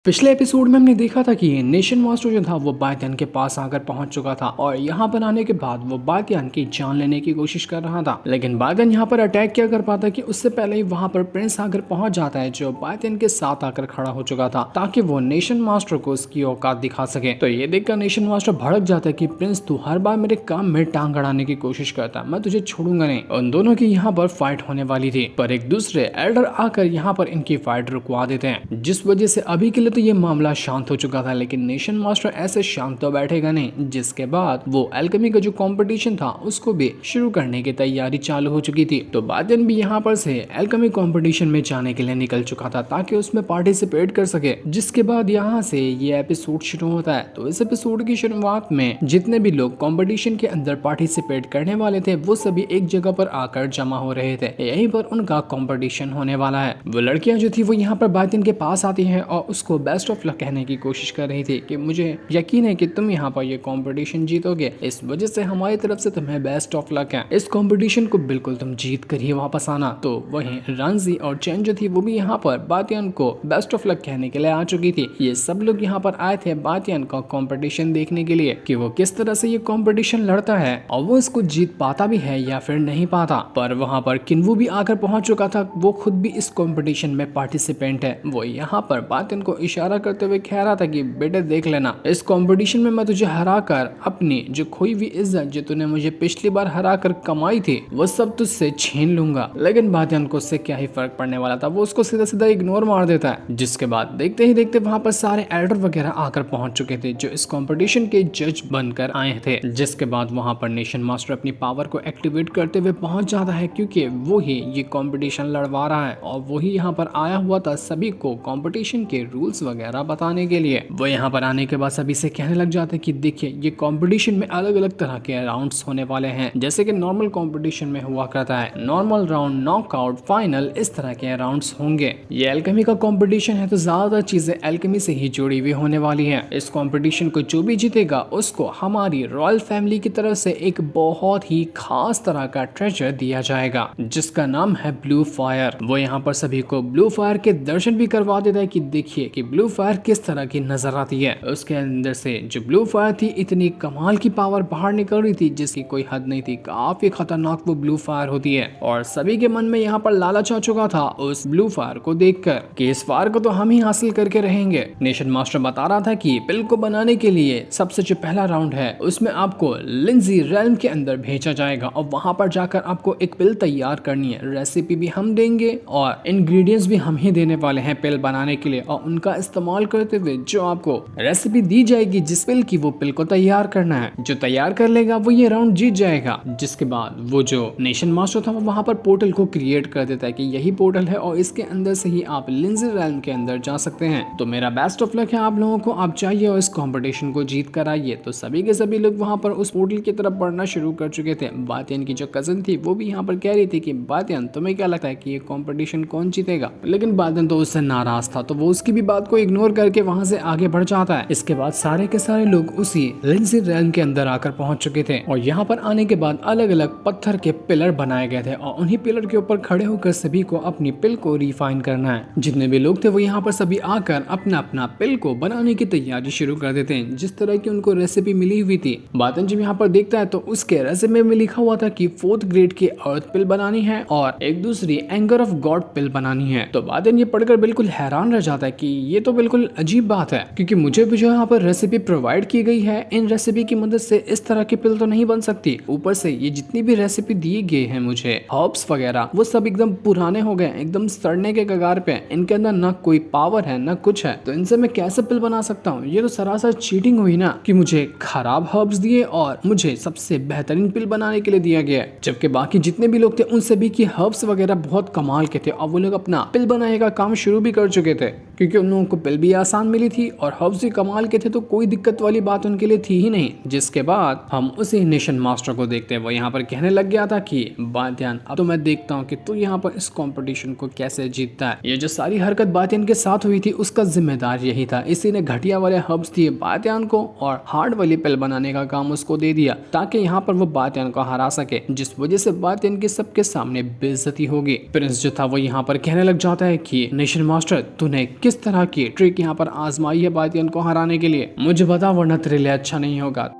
पिछले एपिसोड में हमने देखा था कि नेशन मास्टर जो था वो बातियान के पास आकर पहुंच चुका था और यहाँ पर आने के बाद वो बातियान की जान लेने की कोशिश कर रहा था। लेकिन बातियान यहाँ पर अटैक क्या कर पाता कि उससे पहले ही वहाँ पर प्रिंस आकर पहुंच जाता है जो बातियान के साथ आकर खड़ा हो चुका था ताकि वो नेशन मास्टर को उसकी औकात दिखा सके। तो ये देखकर नेशन मास्टर भड़क जाता है कि प्रिंस तू हर बार मेरे काम में टांग अड़ाने की कोशिश करता, मैं तुझे छोड़ूंगा नहीं। उन दोनों की यहाँ पर फाइट होने वाली थी पर एक दूसरे एल्डर आकर यहाँ पर इनकी फाइट रुकवा देते हैं, जिस वजह से अभी के लिए तो ये मामला शांत हो चुका था। लेकिन नेशन मास्टर ऐसे शांत तो बैठेगा नहीं, जिसके बाद वो एल्केमी का जो कंपटीशन था उसको भी शुरू करने की तैयारी चालू हो चुकी थी। तो बातियान भी यहाँ पर से एल्केमी कंपटीशन में जाने के लिए निकल चुका था ताकि उसमें पार्टिसिपेट कर सके। जिसके बाद यहाँ से ये एपिसोड शुरू होता है। तो इस एपिसोड की शुरुआत में जितने भी लोग कंपटीशन के अंदर पार्टिसिपेट करने वाले थे वो सभी एक जगह पर आकर जमा हो रहे थे, यहीं पर उनका कंपटीशन होने वाला है। वो लड़कियां जो थी वो यहाँ पर बातियान के पास आती हैं और उसको बेस्ट ऑफ लक कहने की कोशिश कर रही थी कि मुझे यकीन है कि तुम यहाँ पर ये कंपटीशन जीतोगे, इस वजह से हमारी तरफ से तुम्हें बेस्ट ऑफ लक है। इस कंपटीशन को बिल्कुल तुम जीत कर ही वापस आना। तो वहीं रांझी और चैन जो थी वो भी यहाँ पर बातियान को बेस्ट ऑफ लक कहने के लिए आ चुकी थी। ये सब लोग यहाँ पर आए थे बातियान का कंपटीशन देखने के लिए कि वो किस तरह से ये कंपटीशन लड़ता है और वो इसको जीत पाता भी है या फिर नहीं पाता। पर वहाँ पर किन्वू भी आकर पहुंच चुका था, वो खुद भी इस कंपटीशन में पार्टिसिपेंट है। वो यहाँ पर बातियान को इशारा करते हुए कह रहा था कि बेटे देख लेना, इस कंपटीशन में मैं तुझे हराकर अपनी जो खोई हुई इज्जत जो तूने मुझे पिछली बार हराकर कमाई थी वो सब तुझसे छीन लूंगा। लेकिन बातियान को उससे क्या ही फर्क पड़ने वाला था, वो उसको सीधा सीधा इग्नोर मार देता है। जिसके बाद देखते ही देखते वहां पर सारे एल्डर वगैरह आकर पहुंच चुके थे जो इस कंपटीशन के जज बनकर आए थे। जिसके बाद वहां पर नेशन मास्टर अपनी पावर को एक्टिवेट करते हुए पहुंच जाता है क्योंकि वो ही ये कंपटीशन लड़वा रहा है और वही यहाँ पर आया हुआ था सभी को कंपटीशन के रूल्स वगैरह बताने के लिए। वो यहाँ पर आने के बाद सभी से कहने लग जाते हैं कि देखिए ये कंपटीशन में अलग अलग तरह के राउंड्स होने वाले हैं, जैसे कि नॉर्मल कंपटीशन में हुआ करता है, नॉर्मल राउंड, नॉकआउट, फाइनल, इस तरह के राउंड्स होंगे। ये एल्केमी का कंपटीशन है तो ज्यादातर चीजें एल्केमी से ही जुड़ी हुई होने वाली है। इस कंपटीशन को जो भी जीतेगा उसको हमारी रॉयल फैमिली की तरफ से एक बहुत ही खास तरह का ट्रेजर दिया जाएगा जिसका नाम है ब्लू फायर। वो यहाँ पर सभी को ब्लू फायर के दर्शन भी करवा देता है कि देखिए कि ब्लू फायर किस तरह की नजर आती है। उसके अंदर से जो ब्लू फायर थी इतनी कमाल की पावर बाहर निकल रही थी जिसकी कोई हद नहीं थी, काफी खतरनाक वो ब्लू फायर होती है। और सभी के मन में यहाँ पर लालच आ चुका था उस ब्लू फायर को देखकर कि इस फायर को तो हम ही हासिल करके रहेंगे। नेशन मास्टर बता रहा था कि पिल को बनाने के लिए सबसे जो पहला राउंड है उसमें आपको लिंजी रेल्म के अंदर भेजा जाएगा और वहां पर जाकर आपको एक पिल तैयार करनी है। रेसिपी भी हम देंगे और इंग्रेडिएंट्स भी हम ही देने वाले हैं पिल बनाने के लिए, और उनका इस्तेमाल करते हुए जो आपको रेसिपी दी जाएगी जिस पिल की, वो पिल को तैयार करना है। जो तैयार कर लेगा वो ये राउंड जीत जाएगा। जिसके बाद वो जो नेशन मास्टर था वो वहां पर पोर्टल को क्रिएट कर देता है कि यही पोर्टल है और इसके अंदर से ही आप लिंजी रेल्म के अंदर जा सकते हैं। तो मेरा बेस्ट ऑफ लक है आप लोगों को, आप चाहिए और इस कंपटीशन को जीत कर आइए। तो सभी के सभी लोग वहां पर उस पोर्टल की तरफ बढ़ना शुरू कर चुके थे। बातियान की जो कजन थी वो भी यहाँ पर कह रही थी कि बातियान तुम्हें क्या लगता है कि ये कंपटीशन कौन जीतेगा, लेकिन बातियान तो उससे नाराज था तो वो उसकी भी बात को इग्नोर करके वहां से आगे बढ़ जाता है। इसके बाद सारे के सारे लोग उसी लिंजी रेल्म के अंदर आकर पहुंच चुके थे और यहाँ पर आने के बाद अलग अलग पत्थर के पिलर बनाए गए थे और उन्हीं पिलर के ऊपर खड़े होकर सभी को अपनी पिल को रिफाइन करना है। जितने भी लोग थे वो यहाँ पर सभी आकर अपना अपना पिल को बनाने की तैयारी शुरू कर देते हैं जिस तरह की उनको रेसिपी मिली हुई थी। बातियान जब यहाँ पर देखता है तो उसके रेसिपी में लिखा हुआ था कि 4th ग्रेड की अर्थ पिल बनानी है और एक दूसरी एंगर ऑफ गॉड पिल बनानी है। तो बातियान ये पढ़कर बिल्कुल हैरान रह जाता है कि ये तो बिल्कुल अजीब बात है क्योंकि मुझे भी जो यहाँ पर रेसिपी प्रोवाइड की गई है इन रेसिपी की मदद से इस तरह की पिल तो नहीं बन सकती। ऊपर से ये जितनी भी रेसिपी दिए गए हैं मुझे हर्ब्स वगैरह वो सब एकदम पुराने हो गए, एकदम सड़ने के कगार पे, इनके अंदर ना कोई पावर है ना कुछ है, तो इनसे मैं कैसे पिल बना सकता हूँ। ये तो सरासर चीटिंग हुई ना कि मुझे खराब हर्ब्स दिए और मुझे सबसे बेहतरीन पिल बनाने के लिए दिया गया है, जबकि बाकी जितने भी लोग थे उन सभी की हर्ब्स वगैरह बहुत कमाल के थे और वो लोग अपना पिल बनाने का काम शुरू भी कर चुके थे क्योंकि उन लोगों को पिल भी आसान मिली थी और हर्ब्स भी कमाल के थे, तो कोई दिक्कत वाली बात उनके लिए थी ही नहीं। जिसके बाद हम उसी नेशन मास्टर को देखते हैं, वो यहाँ पर कहने लग गया था कि बातियान अब तो मैं देखता हूँ कि तू यहाँ पर इस कंपटीशन को कैसे जीतता है। ये जो सारी हरकत बातियान के साथ हुई थी उसका जिम्मेदार यही था, इसी ने घटिया वाले हर्ब्स दिए बातियान को और हार्ड वाली पिल बनाने का काम उसको दे दिया ताकि यहाँ पर वो बातियान को हरा सके, जिस वजह से बातियान के सबके सामने बेइज्जती होगी। प्रिंस जो था वो यहाँ पर कहने लग जाता है कि नेशन मास्टर तूने किस तरह की ट्रिक यहाँ पर आजमाई है बातियन को हराने के लिए, मुझे बता वरना तेरे लिए अच्छा नहीं होगा।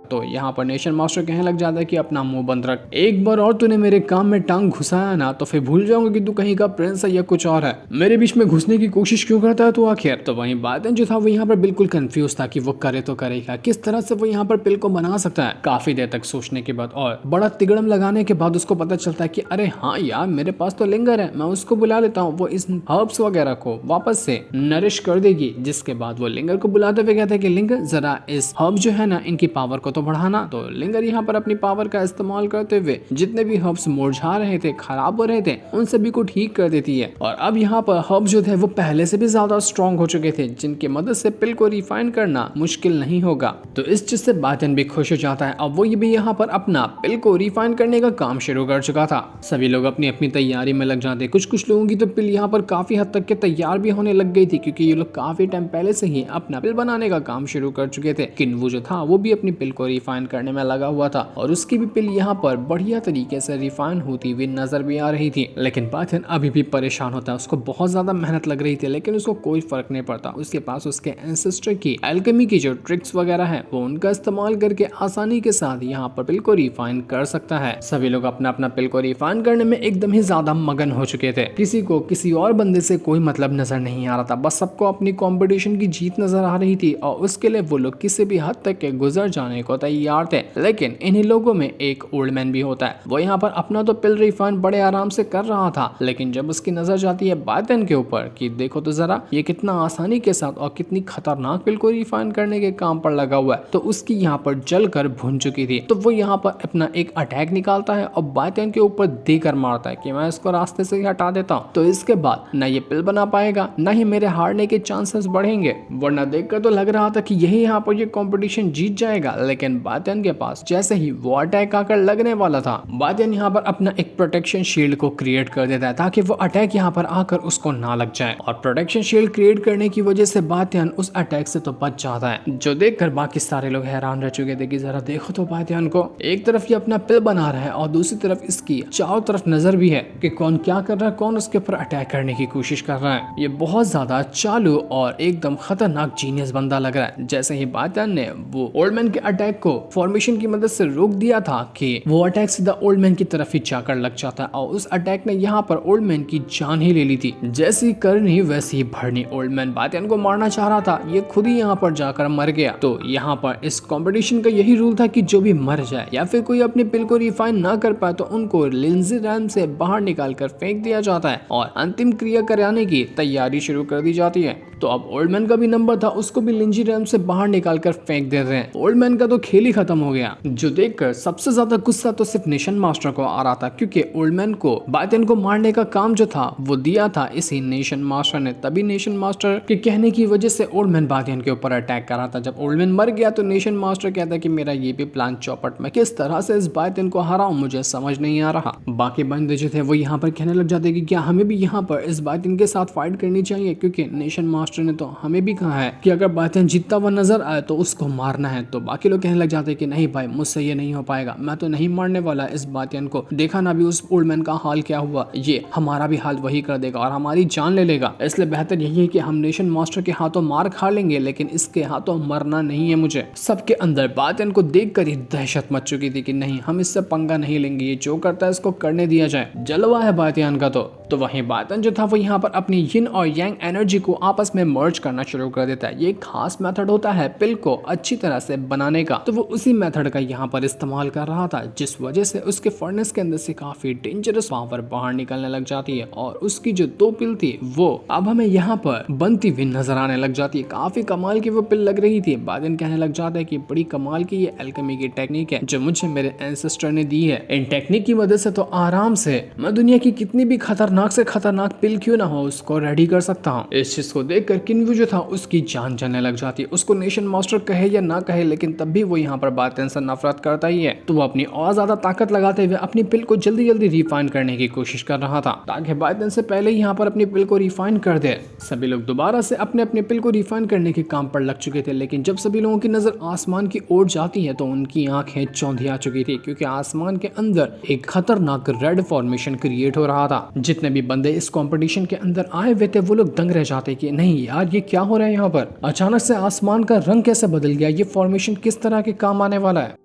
तो यहाँ पर नेशन मास्टर कहने लग जाता है कि अपना मुंह बंद रख, एक बार और तूने मेरे काम में टांग घुसाया ना तो फिर भूल जाऊंगा कि तू कहीं का प्रिंस है या कुछ और है। मेरे बीच में घुसने की कोशिश क्यों करता है तू आखिर। तो वहीं बातियन जो था वो यहाँ पर बिल्कुल कंफ्यूज था कि वो करे तो करेगा किस तरह से वो यहाँ पर पिल को बना सकता है। काफी देर तक सोचने के बाद और बड़ा तिगड़म लगाने के बाद उसको पता चलता है कि अरे हाँ यार मेरे पास तो लिंगर है, मैं उसको बुला लेता हूँ, वो इस हर्ब्स वगैरह को वापस से नरिश कर देगी। जिसके बाद वो लिंगर को बुलाते हुए कहते हैं कि लिंगर जरा इस हर्ब जो है ना इनकी पावर को तो बढ़ाना। तो लिंगर यहाँ पर अपनी पावर का इस्तेमाल करते हुए जितने भी हर्ब्स मुरझा रहे थे, खराब हो रहे थे, उन सभी को ठीक कर देती है। और अब यहाँ पर हर्ब जो थे वो पहले से भी ज्यादा स्ट्रॉन्ग हो चुके थे, जिनकी मदद से पिल को रिफाइन करना मुश्किल नहीं होगा। तो इस चीज से बातियन भी खुश हो जाता है। अब वो ये भी यहाँ पर अपना पिल को रिफाइन करने का काम शुरू कर चुका था। सभी लोग अपनी अपनी तैयारी में लग जाते। कुछ लोगों की तो पिल यहाँ पर काफी हद तक के तैयार भी होने लग गई थी, क्योंकि ये लोग काफी टाइम पहले से ही अपना पिल बनाने का काम शुरू कर चुके थे। किन्वू जो था वो भी अपनी पिल को रिफाइन करने में लगा हुआ था और उसकी भी पिल यहाँ पर बढ़िया तरीके से रिफाइन होती हुई नजर भी आ रही थी। लेकिन बातियन अभी भी परेशान होता है, उसको बहुत ज्यादा मेहनत लग रही थी लेकिन उसको कोई फर्क नहीं पड़ता। उसके पास उसके एंसेस्टर की एल्केमी की जो ट्रिक्स वगैरह है वो उनका इस्तेमाल करके आसानी के साथ यहाँ पर पिल को रिफाइन कर सकता है। सभी लोग अपना अपना पिल को रिफाइन करने में एकदम ही ज्यादा मगन हो चुके थे। किसी को किसी और बंदे से कोई मतलब नजर नहीं आ रहा था, बस सबको अपनी कॉम्पिटिशन की जीत नजर आ रही थी और उसके लिए वो लोग किसी भी हद तक के गुजर जाने को तैयार थे। लेकिन इन्हीं लोगों में एक ओल्ड मैन भी होता है। वो यहाँ पर अपना तो पिल रिफाइन बड़े आराम से कर रहा था, लेकिन जब उसकी नजर जाती है बातियन के ऊपर कि देखो तो जरा ये कितना आसानी के साथ और कितनी खतरनाक पिल को रिफाइन करने के काम पर लगा हुआ है, तो उसकी यहाँ पर जलकर भुन चुकी थी। तो वो यहाँ पर अपना एक अटैक निकालता है और बातियन के ऊपर देकर मारता है कि मैं इसको रास्ते से ही हटा देता हूँ। तो इसके बाद न ये पिल बना पाएगा, न ही मेरे हारने के चांसेस बढ़ेंगे। वरना देखकर तो लग रहा था कि यही यहाँ पर ये कंपटीशन जीत जाएगा, लेकिन बातियन के पास जैसे ही वो अटैक आकर लगने वाला था, बातियन यहाँ पर अपना एक प्रोटेक्शन शील्ड को क्रिएट कर देता है ताकि वो अटैक यहाँ पर आकर उसको ना लग जाए। और प्रोटेक्शन शील्ड क्रिएट करने की वजह से बातियन उस अटैक से तो बच जाता है, जो देखकर बाकी सारे लोग हैरान रह चुके थे कि जरा देखो तो बातियन को, एक तरफ ये अपना पिल बना रहा है और दूसरी तरफ इसकी चारों तरफ नजर भी है कि कौन क्या कर रहा है, कौन उसके ऊपर अटैक करने की कोशिश कर रहा है। ये बहुत ज्यादा चालू और एकदम खतरनाक जीनियस बंदा लग रहा है। जैसे ही बातियन ने वो ओल्ड मैन के अटैक को फॉर्मेशन की मदद से रोक दिया था कि वो अटैक सीधा ओल्ड मैन की तरफ ही जाकर लग जाता है और उस अटैक ने यहाँ पर ओल्ड मैन की जान ही ले ली थी। जैसी करनी वैसी ही भरनी। ओल्ड मैन बातियन को मारना चाह रहा था, ये खुद ही यहाँ पर जाकर मर गया। तो यहाँ पर इस कंपटीशन का यही रूल था कि जो भी मर जाए या फिर कोई अपने पिल को रिफाइन ना कर पाए तो उनको लिंजी रैम से बाहर निकाल कर फेंक दिया जाता है और अंतिम क्रिया कराने की तैयारी शुरू कर दी जाती है। तो अब ओल्ड मैन का भी नंबर था, उसको भी लिंजी रैम से बाहर निकाल कर फेंक दे रहे हैं। ओल्ड मैन का तो खेल ही खत्म हो गया, जो देखकर सबसे ज्यादा गुस्सा तो सिर्फ नेशन मास्टर को आ रहा था, क्योंकि ओल्ड मैन को बातियन को मारने का काम जो था वो दिया था इसी नेशन मास्टर ने। तभी नेशन मास्टर के कहने की वजह से ओल्ड मैन बातियन के ऊपर अटैक कर रहा था। जब ओल्ड मैन मर गया तो नेशन मास्टर कहता है कि मेरा ये भी प्लान चौपट, मैं किस तरह से इस बातियन को हराऊं मुझे समझ नहीं आ रहा। बाकी बंदे जो थे वो यहाँ पर कहने लग जाते कि क्या हमें भी यहाँ पर इस बातियन के साथ फाइट करनी चाहिए, क्योंकि नेशन मास्टर ने तो हमें भी कहा है कि अगर बातियन जीतता हुआ नजर आए तो उसको मारना है। तो बाकी लोग कहने लग जाते कि नहीं भाई, मुझसे ये नहीं हो पाएगा, मैं तो नहीं मारने वाला इस बातियन को। देखा ना भी उस ओल्ड मैन का हाल क्या हुआ, ये हमारा भी हाल वही कर देगा और हमारी जान ले लेगा। इसलिए बेहतर यही है कि हम नेशन मास्टर के हाथों मार खा लेंगे, लेकिन इसके हाथों मरना नहीं है मुझे। सबके अंदर बातियन को देखकर ही दहशत मच चुकी थी कि नहीं, हम इससे पंगा नहीं लेंगे, ये जो करता है इसको करने दिया जाए। जलवा है बातियन का। तो वहीं बातियन जो था वो यहाँ पर अपनी यिन और यांग एनर्जी को आपस में मर्ज करना शुरू कर देता है। ये एक खास मेथड होता है पिल को अच्छी तरह से बनाने का, तो वो उसी मेथड का यहाँ पर इस्तेमाल कर रहा था, जिस वजह से उसके फर्नेस के अंदर से काफी डेंजरस पावर बाहर निकलने लग जाती है और उसकी जो 2 पिल थी वो अब हमें यहाँ पर बनती हुई नजर आने लग जाती है। काफी कमाल की वो पिल लग रही थी। बातियन कहने लग जाता है कि बड़ी कमाल की ये एल्केमी की टेक्निक है जो मुझे मेरे एंसेस्टर ने दी है। इन टेक्निक की मदद से तो आराम से मैं दुनिया की कितनी भी खतरनाक से खतरनाक पिल क्यों ना हो उसको रेडी कर सकता हूँ। इस चीज को देखकर किन्वू जो था उसकी जान चलने लग जाती है। उसको नेशन मास्टर कहे या ना कहे, लेकिन तब भी वो यहाँ पर बातियन से नफरत करता ही है। तो वो अपनी और ज्यादा ताकत लगाते हुए अपनी पिल को जल्दी जल्दी रिफाइन करने की कोशिश कर रहा था, ताकि बातियन से पहले ही यहाँ पर अपनी पिल को रिफाइन कर दे। सभी लोग दोबारा से अपने अपने पिल को रिफाइन करने के काम पर लग चुके थे, लेकिन जब सभी लोगों की नजर आसमान की ओर जाती है तो उनकी आंखें चौंधिया चुकी थी, क्योंकि आसमान के अंदर एक खतरनाक रेड फॉर्मेशन क्रिएट हो रहा था। जितने भी बंदे इस कंपटीशन के अंदर आए हुए थे वो लोग दंग रह जाते कि नहीं यार ये क्या हो रहा है यहाँ पर, अचानक से आसमान का रंग कैसे बदल गया, ये फॉर्मेशन किस तरह के काम आने वाला है।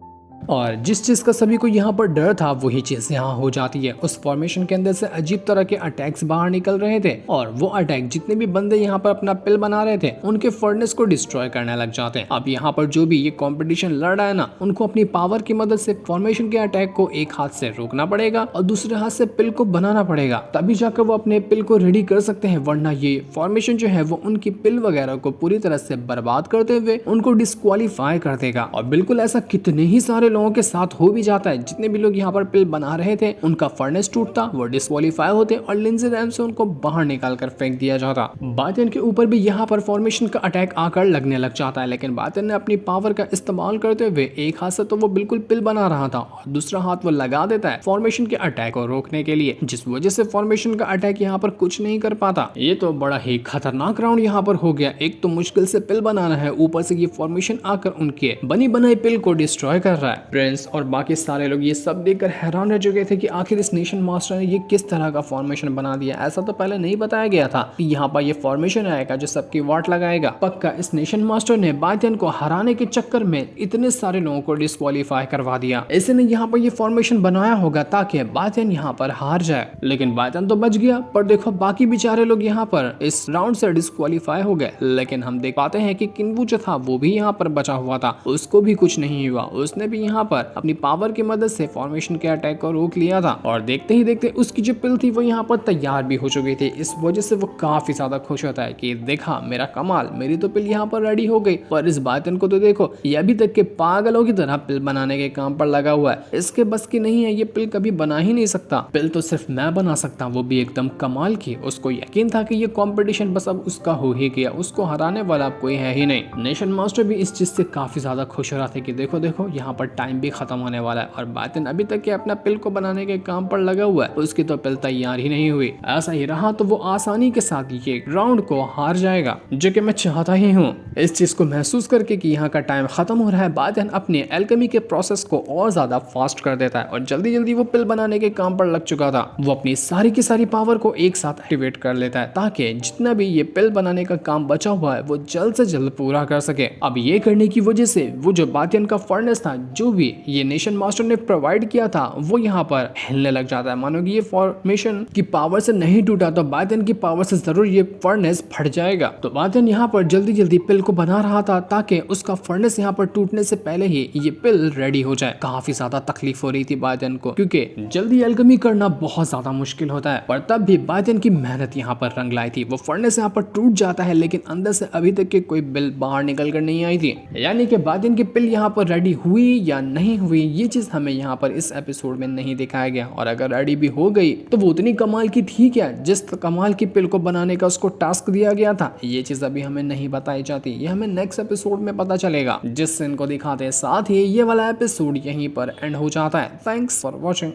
और जिस चीज का सभी को यहाँ पर डर था वही चीज यहाँ हो जाती है। उस फॉर्मेशन के अंदर से अजीब तरह के अटैक्स बाहर निकल रहे थे और वो अटैक जितने भी बंदे यहाँ पर अपना पिल बना रहे थे उनके फर्नेस को डिस्ट्रॉय करने लग जाते हैं। अब यहाँ पर जो भी ये कंपटीशन लड़ रहा है ना, उनको अपनी पावर की मदद से फॉर्मेशन के अटैक को एक हाथ से रोकना पड़ेगा और दूसरे हाथ से पिल को बनाना पड़ेगा, तभी जाकर वो अपने पिल को रेडी कर सकते हैं, वरना ये फॉर्मेशन जो है वो उनकी पिल वगैरह को पूरी तरह से बर्बाद करते हुए उनको डिस्क्वालीफाई कर देगा। और बिल्कुल ऐसा कितने ही सारे लोगों के साथ हो भी जाता है। जितने भी लोग यहाँ पर पिल बना रहे थे उनका फर्नेस टूटता, वो डिस्क्वालीफाई होते और लिंजी रैम से उनको बाहर निकाल कर फेंक दिया जाता। बातियन के ऊपर भी यहाँ पर फॉर्मेशन का अटैक आकर लगने लग जाता है, लेकिन बातियन ने अपनी पावर का इस्तेमाल करते हुए एक हाथ से तो वो बिल्कुल पिल बना रहा था और दूसरा हाथ वो लगा देता है फॉर्मेशन के अटैक को रोकने के लिए, जिस वजह से फॉर्मेशन का अटैक यहाँ पर कुछ नहीं कर पाता। ये तो बड़ा ही खतरनाक राउंड यहाँ पर हो गया। एक तो मुश्किल से पिल बनाना है, ऊपर से ये फॉर्मेशन आकर उनके बनी बनाई पिल को डिस्ट्रॉय कर रहा है। प्रिंस और बाकी सारे लोग ये सब देखकर हैरान रह चुके थे कि आखिर इस नेशन मास्टर ने ये किस तरह का फॉर्मेशन बना दिया। ऐसा तो पहले नहीं बताया गया था कि यहाँ पर ये फॉर्मेशन आएगा जो सबकी वाट लगाएगा। पक्का इस नेशन मास्टर ने बातियन को हराने के चक्कर में इतने सारे लोगों को डिस्क्वालीफाई करवा दिया। इसने यहाँ पर ये फॉर्मेशन बनाया होगा ताकि बातियन यहाँ पर हार जाए, लेकिन बातियन तो बच गया। पर देखो बाकी बेचारे लोग यहाँ पर इस राउंड से डिस्क्वालीफाई हो गए, लेकिन हम देख पाते हैं कि किन्वू जो था वो भी यहाँ पर बचा हुआ था, उसको भी कुछ नहीं हुआ। उसने भी यहाँ पर अपनी पावर की मदद से फॉर्मेशन के अटैक को रोक लिया था और देखते ही देखते उसकी जो पिल थी वो यहाँ पर तैयार भी हो चुकी थी। इस वजह से वो काफी ज्यादा खुश होता है कि देखा मेरा कमाल, मेरी तो पिल यहाँ पर रेडी हो गई। पर इस बातियन को तो देखो, ये अभी तक के पागलों की तरह पिल बनाने के काम पर लगा हुआ है। इसके बस की नहीं है, ये पिल कभी बना ही नहीं सकता। पिल तो सिर्फ मैं बना सकता, वो भी एकदम कमाल की। उसको यकीन था कि ये कंपटीशन बस अब उसका हो ही गया, उसको हराने वाला कोई है ही नहीं। नेशन मास्टर भी इस चीज से काफी ज्यादा खुश हो रहा था कि देखो देखो यहाँ पर टाइम भी खत्म होने वाला है और बातियन अभी तक के अपना पिल को बनाने के काम पर लगा हुआ है, उसकी तो पिल तैयार ही नहीं हुई। ऐसा ही रहा तो वो आसानी के साथ ये राउंड को हार जाएगा, जो कि मैं चाहता ही हूँ। इस चीज को महसूस करके कि यहाँ का टाइम खत्म हो रहा है, बातियन अपने एल्केमी के प्रोसेस को और ज्यादा फास्ट कर देता है और जल्दी जल्दी वो पिल बनाने के काम पर लग चुका था। वो अपनी सारी की सारी पावर को एक साथ एक्टिवेट कर लेता है ताकि जितना भी ये पिल बनाने का काम बचा हुआ है वो जल्द से जल्द पूरा कर सके। अब ये करने की वजह से वो जो बातियन का फर्नेस था, जो भी ये नेशन मास्टर ने प्रोवाइड किया था, वो यहाँ पर हिलने लग जाता है। मानो कि ये फॉर्मेशन की पावर से नहीं टूटा तो बातियन की पावर से जरूर ये फर्नेस फट जाएगा। तो बातियन यहाँ पर जल्दी जल्दी पिल को बना रहा था ताकि उसका फर्नेस यहाँ पर टूटने से पहले ही ये पिल रेडी हो जाए। काफी ज्यादा तकलीफ हो रही थी बातियन को, क्योंकि जल्दी एल्केमी करना बहुत ज्यादा मुश्किल होता है। पर तब भी बातियन की मेहनत यहाँ पर रंग लाई थी। वो फर्नेस यहाँ पर टूट जाता है, लेकिन अंदर से अभी तक की कोई पिल बाहर निकल कर नहीं आई थी। यानी कि बातियन की पिल यहाँ पर रेडी हुई या नहीं हुई, ये चीज हमें यहाँ पर इस एपिसोड में नहीं दिखाया गया। और अगर रेडी भी हो गई तो वो उतनी कमाल की थी क्या जिस कमाल की पिल को बनाने का उसको टास्क दिया गया था, ये चीज अभी हमें नहीं बताई जाती। ये हमें नेक्स्ट एपिसोड में पता चलेगा, जिस सीन को दिखाते हैं। साथ ही ये वाला एपिसोड यहीं पर एंड हो जाता है। Thanks for watching.